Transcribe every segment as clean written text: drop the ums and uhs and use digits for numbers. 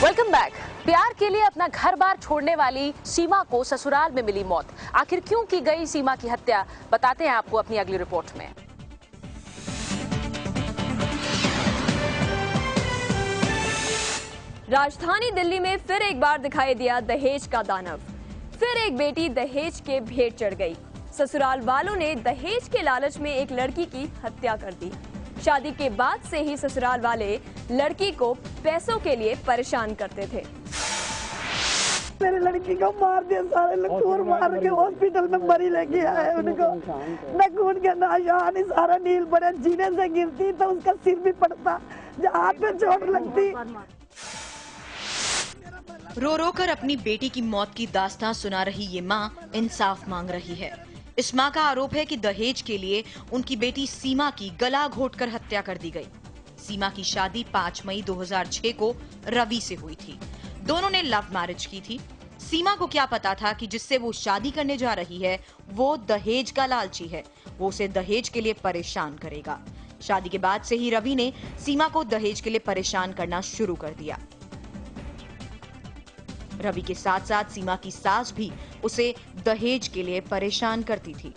Welcome back. प्यार के लिए अपना घर बार छोड़ने वाली सीमा को ससुराल में मिली मौत। आखिर क्यों की गई सीमा की हत्या, बताते हैं आपको अपनी अगली रिपोर्ट में। राजधानी दिल्ली में फिर एक बार दिखाई दिया दहेज का दानव। फिर एक बेटी दहेज के भेंट चढ़ गई। ससुराल वालों ने दहेज के लालच में एक लड़की की हत्या कर दी। शादी के बाद से ही ससुराल वाले लड़की को पैसों के लिए परेशान करते थे। मेरी लड़की को मार दिया, सारे लोग मार के हॉस्पिटल में मरी लेके आए उनको। न खून के निशान, सारा नील पड़ा, जीने से गिरती तो उसका सिर भी पड़ता, हाथ पे चोट लगती। रो रो कर अपनी बेटी की मौत की दास्तां सुना रही ये मां इंसाफ मांग रही है। इस मां का आरोप है कि दहेज के लिए उनकी बेटी सीमा की गला घोटकर हत्या कर दी गई। सीमा की शादी 5 मई 2006 को रवि से हुई थी। दोनों ने लव मैरिज की थी। सीमा को क्या पता था कि जिससे वो शादी करने जा रही है वो दहेज का लालची है, वो उसे दहेज के लिए परेशान करेगा। शादी के बाद से ही रवि ने सीमा को दहेज के लिए परेशान करना शुरू कर दिया। रवि के साथ साथ सीमा की सास भी उसे दहेज के लिए परेशान करती थी।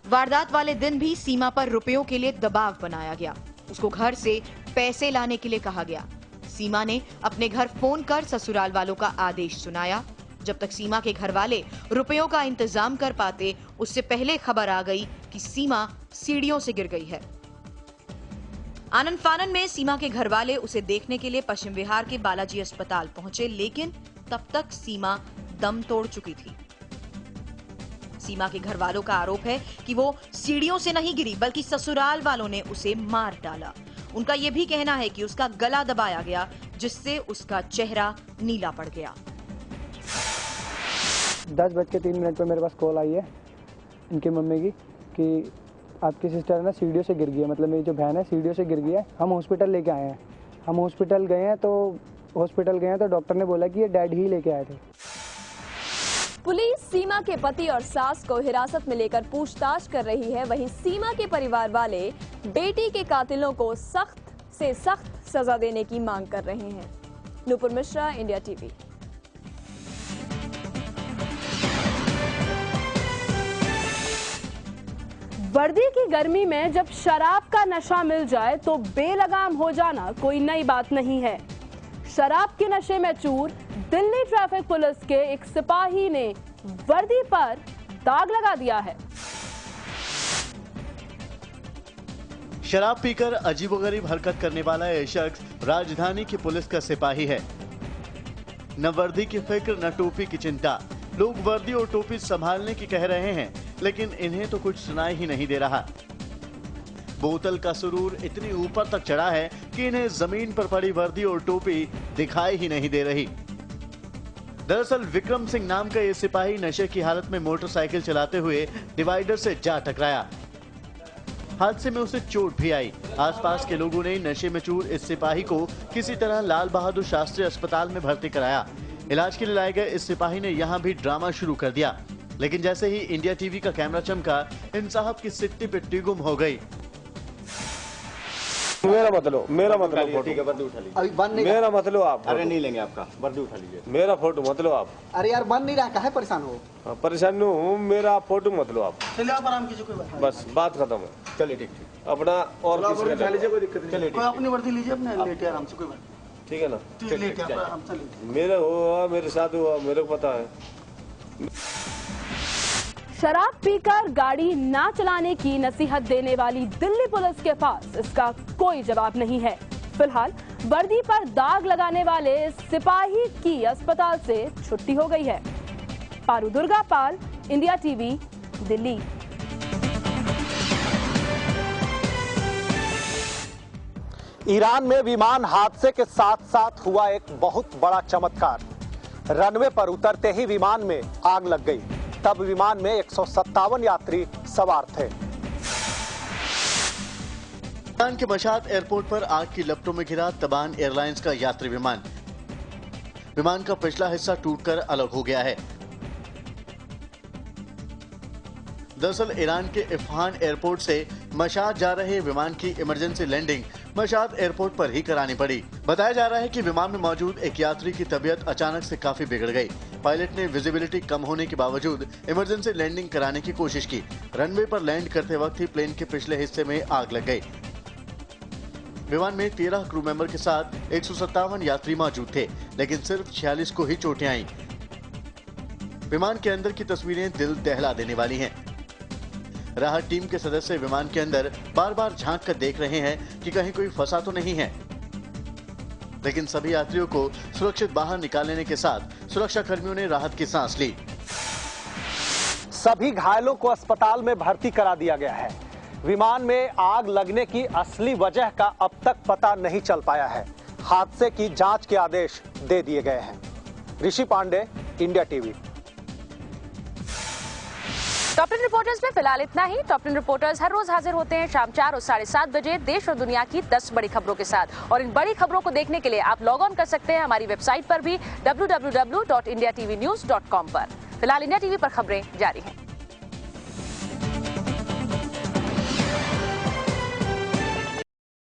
वारदात वाले दिन भी सीमा पर रुपयों के लिए दबाव बनाया गया। उसको घर से पैसे लाने के लिए कहा गया। सीमा ने अपने घर फोन कर ससुराल वालों का आदेश सुनाया। जब तक सीमा के घर वाले रुपयों का इंतजाम कर पाते, उससे पहले खबर आ गई कि सीमा सीढ़ियों से गिर गई है। आनंद फानन में सीमा के घर वाले उसे देखने के लिए पश्चिम बिहार के बालाजी अस्पताल पहुंचे, लेकिन तब तक सीमा दम तोड़ चुकी थी। सीमा के घर वालों का आरोप है कि वो सीढ़ियों से नहीं गिरी, बल्कि ससुराल वालों ने उसे मार डाला। उनका यह भी कहना है कि उसका गला दबाया गया, जिससे उसका चेहरा नीला पड़ गया। 10:03 पर मेरे पास कॉल आई है इनकी मम्मी की कि आपकी सिस्टर है ना सीढ़ियों से गिर गई है, मतलब मेरी जो बहन है सीढ़ियों से गिर गई है, हम हॉस्पिटल लेके आए हैं। हम हॉस्पिटल गए हैं तो डॉक्टर ने बोला कि ये डैड ही लेके आए थे। पुलिस सीमा के पति और सास को हिरासत में लेकर पूछताछ कर रही है। वहीं सीमा के परिवार वाले बेटी के कातिलों को सख्त से सख्त सजा देने की मांग कर रहे हैं। Nupur Mishra, India TV. वर्दी की गर्मी में जब शराब का नशा मिल जाए तो बेलगाम हो जाना कोई नई बात नहीं है। शराब के नशे में चूर दिल्ली ट्रैफिक पुलिस के एक सिपाही ने वर्दी पर दाग लगा दिया है। शराब पीकर अजीबोगरीब हरकत करने वाला यह शख्स राजधानी की पुलिस का सिपाही है। न वर्दी की फिक्र, न टोपी की चिंता। लोग वर्दी और टोपी संभालने की कह रहे हैं, लेकिन इन्हें तो कुछ सुनाई ही नहीं दे रहा। बोतल का सुरूर इतनी ऊपर तक चढ़ा है कि इन्हें जमीन पर पड़ी वर्दी और टोपी दिखाई ही नहीं दे रही। दरअसल विक्रम सिंह नाम का ये सिपाही नशे की हालत में मोटरसाइकिल चलाते हुए डिवाइडर से जा टकराया। हादसे में उसे चोट भी आई। आसपास के लोगों ने नशे में चूर इस सिपाही को किसी तरह लाल बहादुर शास्त्री अस्पताल में भर्ती कराया। इलाज के लिए लाए गए इस सिपाही ने यहाँ भी ड्रामा शुरू कर दिया, लेकिन जैसे ही इंडिया टीवी का कैमरा चमका, इन साहब की सिट्टी पिट्टी गुम हो गई। मेरा मतलब ठीक है, वर्दी उठा लीजिए। अभी बंद नहीं, मेरा मतलब आप अरे नहीं लेंगे आपका, वर्दी उठा लीजिए। मेरा फोटो मतलब आप। अरे यार बंद नहीं रहा, काहे परेशान हो? परेशान हूँ, मेरा फोटो मतलब आप। चलिए आप आराम कीजिए, कोई बात बस बात खत्म है। चलिए ठीक ठीक, अपना और उठा लीजिए, कोई दिक्कत नहीं। चलिए कोई अपनी वर्दी लीजिए, अपने लेटे आराम से, कोई बात ठीक है ना। नहीं, लेटे आप आराम से लेटे। मेरा हुआ, मेरे साथ हुआ, मेरे को पता है। शराब पीकर गाड़ी ना चलाने की नसीहत देने वाली दिल्ली पुलिस के पास इसका कोई जवाब नहीं है। फिलहाल वर्दी पर दाग लगाने वाले सिपाही की अस्पताल से छुट्टी हो गई है। पारू दुर्गा पाल, इंडिया टीवी, दिल्ली। ईरान में विमान हादसे के साथ साथ हुआ एक बहुत बड़ा चमत्कार। रनवे पर उतरते ही विमान में आग लग गई। तब विमान में 157 यात्री सवार थे। ईरान के मशाद एयरपोर्ट पर आग की लपटों में घिरा तबान एयरलाइंस का यात्री विमान। विमान का पिछला हिस्सा टूटकर अलग हो गया है। दरअसल ईरान के इस्फहान एयरपोर्ट से मशाद जा रहे विमान की इमरजेंसी लैंडिंग मशाद एयरपोर्ट पर ही करानी पड़ी। बताया जा रहा है कि विमान में मौजूद एक यात्री की तबीयत अचानक से काफी बिगड़ गई। पायलट ने विजिबिलिटी कम होने के बावजूद इमरजेंसी लैंडिंग कराने की कोशिश की। रनवे पर लैंड करते वक्त ही प्लेन के पिछले हिस्से में आग लग गई। विमान में 13 क्रू मेंबर के साथ 157 यात्री मौजूद थे, लेकिन सिर्फ 46 को ही चोटें आईं। विमान के अंदर की तस्वीरें दिल दहला देने वाली हैं। राहत टीम के सदस्य विमान के अंदर बार बार झांक कर देख रहे हैं कि कहीं कोई फंसा तो नहीं है, लेकिन सभी यात्रियों को सुरक्षित बाहर निकालने के साथ सुरक्षा कर्मियों ने राहत की सांस ली। सभी घायलों को अस्पताल में भर्ती करा दिया गया है। विमान में आग लगने की असली वजह का अब तक पता नहीं चल पाया है। हादसे की जांच के आदेश दे दिए गए हैं। Rishi Pandey, India TV. Top 10 reporters में फिलहाल इतना ही। टॉप 10 रिपोर्टर्स हर रोज हाजिर होते हैं शाम 4 और 7:30 बजे देश और दुनिया की 10 बड़ी खबरों के साथ। और इन बड़ी खबरों को देखने के लिए आप लॉग ऑन कर सकते हैं हमारी वेबसाइट पर भी www.indiatvnews.com पर। फिलहाल इंडिया टीवी पर खबरें जारी हैं।